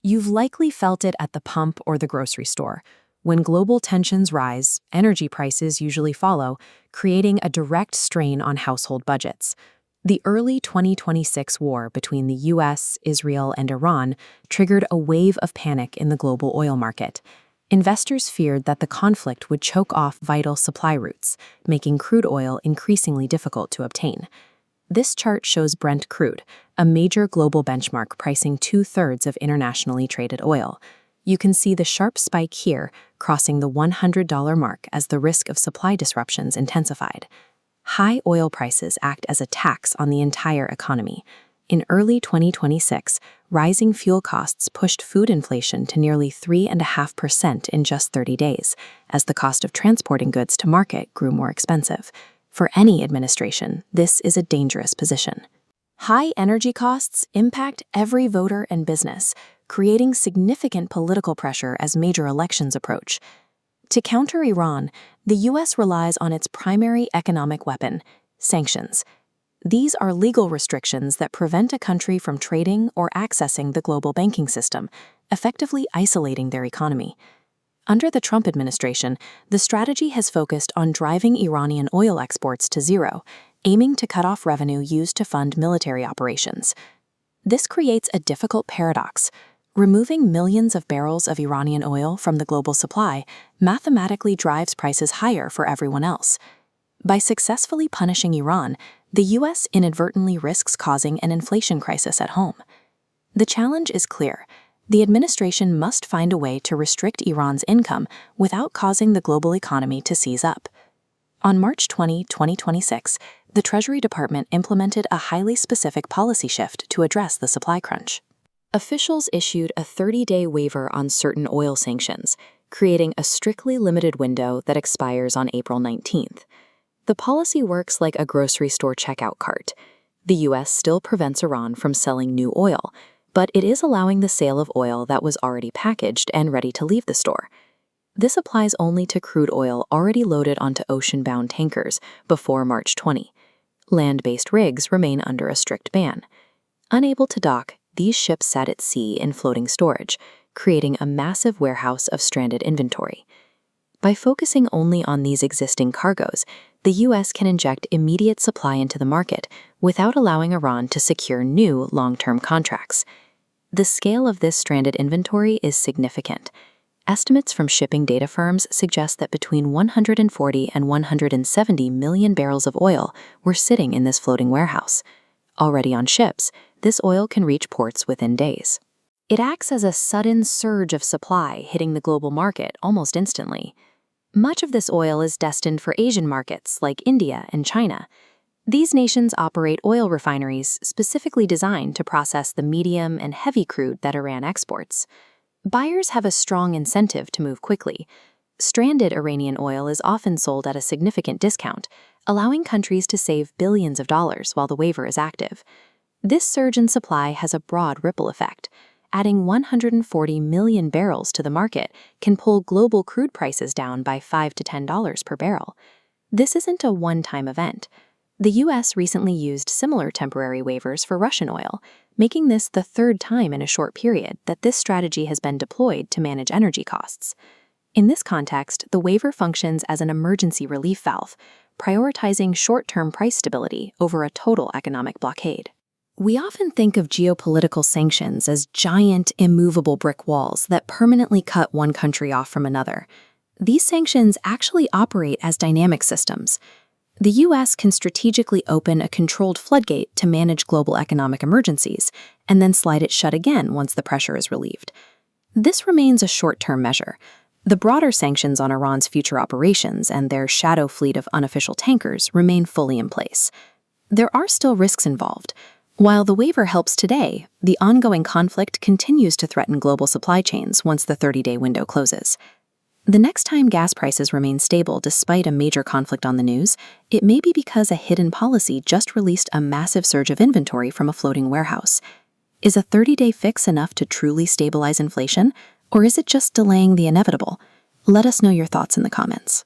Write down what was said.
You've likely felt it at the pump or the grocery store. When global tensions rise, energy prices usually follow, creating a direct strain on household budgets. The early 2026 war between the US, Israel, and Iran triggered a wave of panic in the global oil market. Investors feared that the conflict would choke off vital supply routes, making crude oil increasingly difficult to obtain. This chart shows Brent crude, a major global benchmark pricing 2/3 of internationally traded oil. You can see the sharp spike here, crossing the $100 mark as the risk of supply disruptions intensified. High oil prices act as a tax on the entire economy. In early 2026, rising fuel costs pushed food inflation to nearly 3.5% in just 30 days, as the cost of transporting goods to market grew more expensive. For any administration, this is a dangerous position. High energy costs impact every voter and business, creating significant political pressure as major elections approach. To counter Iran, the US relies on its primary economic weapon, sanctions. These are legal restrictions that prevent a country from trading or accessing the global banking system, effectively isolating their economy. Under the Trump administration, the strategy has focused on driving Iranian oil exports to zero, aiming to cut off revenue used to fund military operations. This creates a difficult paradox. Removing millions of barrels of Iranian oil from the global supply mathematically drives prices higher for everyone else. By successfully punishing Iran, the US inadvertently risks causing an inflation crisis at home. The challenge is clear. The administration must find a way to restrict Iran's income without causing the global economy to seize up. On March 20, 2026, the Treasury Department implemented a highly specific policy shift to address the supply crunch. Officials issued a 30-day waiver on certain oil sanctions, creating a strictly limited window that expires on April 19th. The policy works like a grocery store checkout cart. The US still prevents Iran from selling new oil, but it is allowing the sale of oil that was already packaged and ready to leave the store. This applies only to crude oil already loaded onto ocean-bound tankers before March 20. Land-based rigs remain under a strict ban. Unable to dock, these ships sat at sea in floating storage, creating a massive warehouse of stranded inventory. By focusing only on these existing cargoes, the US can inject immediate supply into the market without allowing Iran to secure new long-term contracts. The scale of this stranded inventory is significant. Estimates from shipping data firms suggest that between 140 and 170 million barrels of oil were sitting in this floating warehouse. Already on ships, this oil can reach ports within days. It acts as a sudden surge of supply hitting the global market almost instantly. Much of this oil is destined for Asian markets like India and China. These nations operate oil refineries specifically designed to process the medium and heavy crude that Iran exports. Buyers have a strong incentive to move quickly. Stranded Iranian oil is often sold at a significant discount, allowing countries to save billions of dollars while the waiver is active. This surge in supply has a broad ripple effect. Adding 140 million barrels to the market can pull global crude prices down by $5 to $10 per barrel. This isn't a one-time event. The US recently used similar temporary waivers for Russian oil, making this the third time in a short period that this strategy has been deployed to manage energy costs. In this context, the waiver functions as an emergency relief valve, prioritizing short-term price stability over a total economic blockade. We often think of geopolitical sanctions as giant, immovable brick walls that permanently cut one country off from another. These sanctions actually operate as dynamic systems. The US can strategically open a controlled floodgate to manage global economic emergencies, and then slide it shut again once the pressure is relieved. This remains a short-term measure. The broader sanctions on Iran's future operations and their shadow fleet of unofficial tankers remain fully in place. There are still risks involved. While the waiver helps today, the ongoing conflict continues to threaten global supply chains once the 30-day window closes. The next time gas prices remain stable despite a major conflict on the news, it may be because a hidden policy just released a massive surge of inventory from a floating warehouse. Is a 30-day fix enough to truly stabilize inflation, or is it just delaying the inevitable? Let us know your thoughts in the comments.